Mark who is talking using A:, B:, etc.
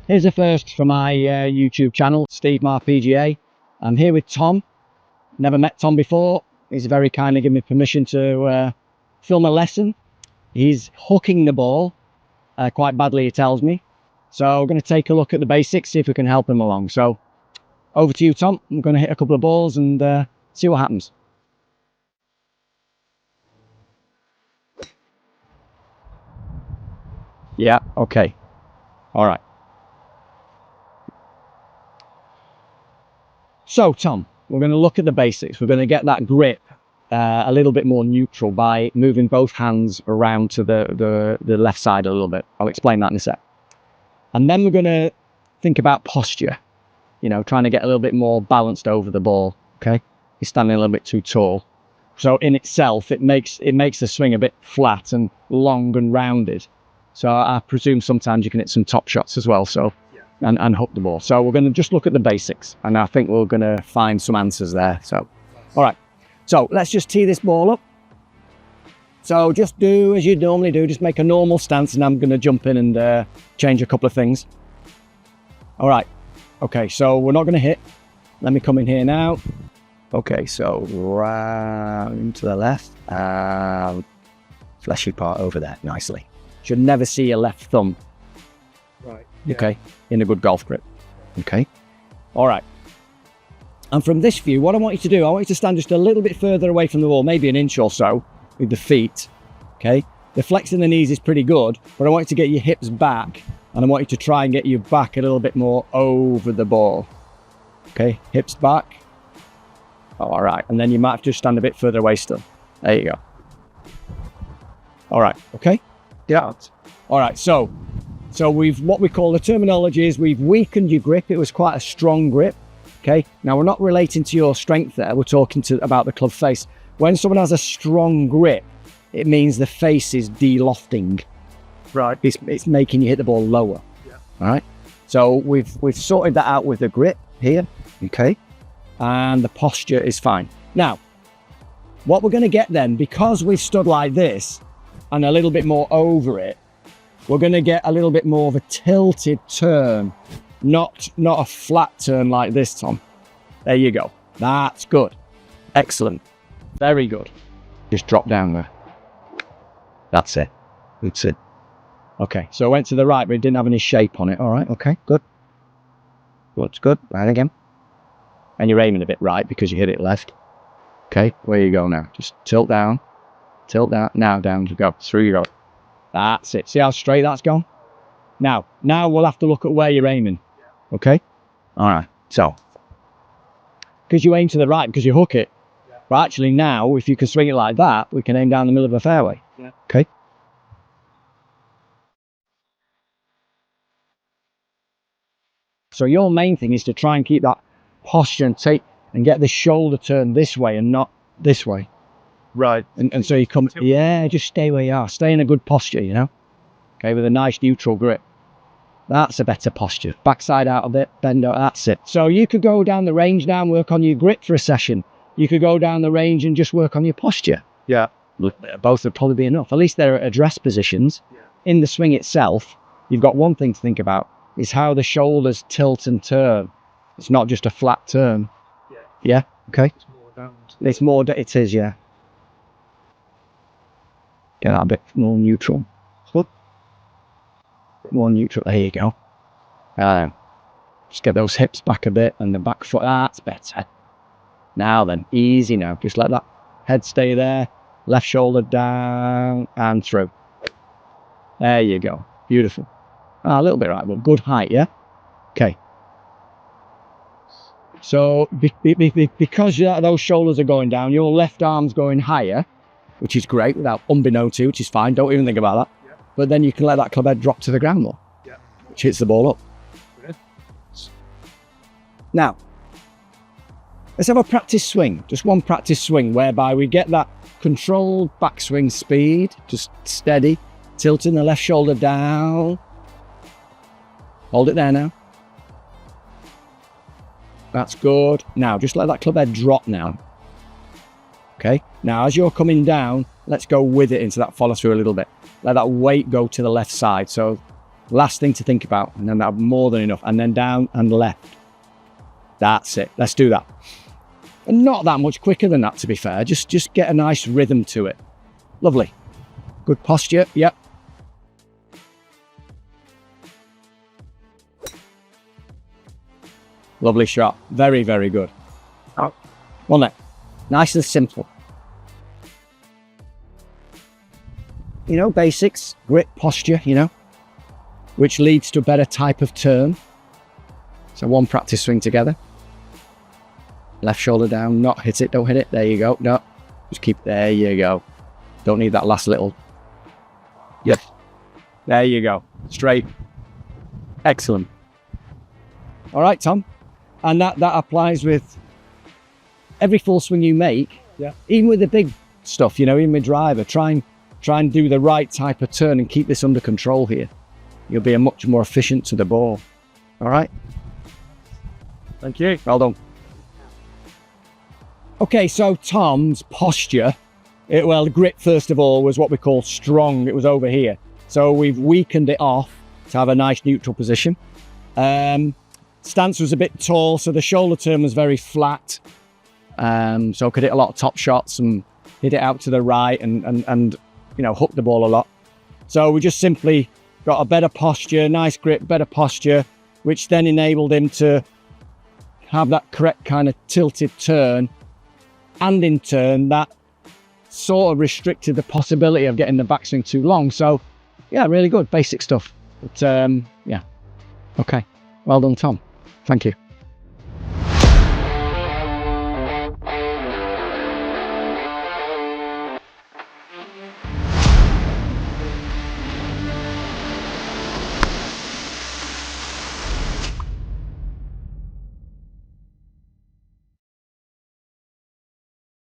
A: Here's a first for my YouTube channel, Steve Marr PGA. I'm here with Tom. Never met Tom before. He's very kindly given me permission to film a lesson. He's hooking the ball quite badly, he tells me. So we're going to take a look at the basics, see if we can help him along. So over to you, Tom. I'm going to hit a couple of balls and see what happens. Yeah, okay. All right. So, Tom, we're going to look at the basics. We're going to get that grip a little bit more neutral by moving both hands around to the left side a little bit. I'll explain that in a sec. And then we're going to think about posture, you know, trying to get a little bit more balanced over the ball, okay? You're standing a little bit too tall. So in itself, it makes the swing a bit flat and long and rounded. So I presume sometimes you can hit some top shots as well, so and hook the ball. So we're going to just look at the basics, and I think we're going to find some answers there. So, all right. So let's just tee this ball up. So just do as you normally do, just make a normal stance, and I'm going to jump in and change a couple of things. All right. Okay, so we're not going to hit. Let me come in here now. Okay, so round to the left. Fleshy part over there, nicely. Should never see your left thumb.
B: Right. Yeah.
A: Okay, in a good golf grip. Okay. All right. And from this view, what I want you to do, I want you to stand just a little bit further away from the wall, maybe an inch or so with the feet. Okay. The flexing the knees is pretty good, but I want you to get your hips back, and I want you to try and get your back a little bit more over the ball. Okay. Hips back. All right. And then you might have to stand a bit further away still. There you go. All right. Okay.
B: Yeah.
A: All right. So we've, what we call, the terminology is we've weakened your grip. It was quite a strong grip. Okay. Now we're not relating to your strength there. We're talking about the club face. When someone has a strong grip, it means the face is de-lofting.
B: Right.
A: It's making you hit the ball lower.
B: Yeah.
A: All right. So we've sorted that out with the grip here. Okay. And the posture is fine. Now, what we're going to get then, because we've stood like this and a little bit more over it, we're going to get a little bit more of a tilted turn, not a flat turn like this, Tom. There you go. That's good. Excellent. Very good. Just drop down there. That's it. That's it. Okay, so I went to the right, but it didn't have any shape on it. All right, okay, good. Good, good. Right again. And you're aiming a bit right because you hit it left. Okay, where you go now? Just tilt down, now down to go. Through you go. That's it. See how straight that's gone? Now we'll have to look at where you're aiming. Okay? All right, so. Because you aim to the right, because you hook it. Yeah. But actually now, if you can swing it like that, we can aim down the middle of a fairway. Yeah. Okay? So your main thing is to try and keep that posture and get the shoulder turned this way and not this way.
B: Right.
A: And so you come, yeah, just stay where you are. Stay in a good posture, you know? Okay, with a nice neutral grip. That's a better posture. Backside out of it, bend out, that's it. So you could go down the range now and work on your grip for a session. You could go down the range and just work on your posture.
B: Yeah.
A: Both would probably be enough. At least they're at address positions. Yeah. In the swing itself, you've got one thing to think about, is how the shoulders tilt and turn. It's not just a flat turn. Yeah. Yeah? Okay.
B: It's more down.
A: It's more, it is, yeah. Get that a bit more neutral. What? More neutral. There you go. Just get those hips back a bit and the back foot. That's better. Now then, easy now. Just let that head stay there. Left shoulder down and through. There you go. Beautiful. A little bit right, but good height, yeah? Okay. So because those shoulders are going down, your left arm's going higher, which is great, without unbeknownst to, which is fine. Don't even think about that. Yeah. But then you can let that club head drop to the ground more, yeah, which hits the ball up. Good. Now, let's have a practice swing, just one practice swing, whereby we get that controlled backswing speed, just steady, tilting the left shoulder down. Hold it there now. That's good. Now, just let that club head drop now. Okay, now as you're coming down, let's go with it into that follow through a little bit. Let that weight go to the left side. So Last thing to think about, and then that'll be more than enough. And then down and left. That's it. Let's do that. And not that much quicker than that, to be fair. Just get a nice rhythm to it. Lovely. Good posture. Yep. Lovely shot. Very, very good. Oh, wasn't it? Nice and simple. You know, basics, grip, posture, you know, which leads to a better type of turn. So one practice swing together. Left shoulder down, not hit it, don't hit it. There you go. No, just keep, there you go. Don't need that last little. Yep. There you go. Straight. Excellent. All right, Tom. And that applies with every full swing you make.
B: Yeah.
A: Even with the big stuff, you know, even with driver, try and do the right type of turn and keep this under control here. You'll be much more efficient to the ball. All right.
B: Thank you.
A: Well done. Okay, so Tom's posture, the grip first of all was what we call strong. It was over here. So we've weakened it off to have a nice neutral position. Stance was a bit tall, so the shoulder turn was very flat. So could hit a lot of top shots and hit it out to the right and you know, hook the ball a lot. So we just simply got a better posture, nice grip, better posture, which then enabled him to have that correct kind of tilted turn. And in turn, that sort of restricted the possibility of getting the backswing too long. So yeah, really good, basic stuff. But yeah, okay. Well done, Tom. Thank you.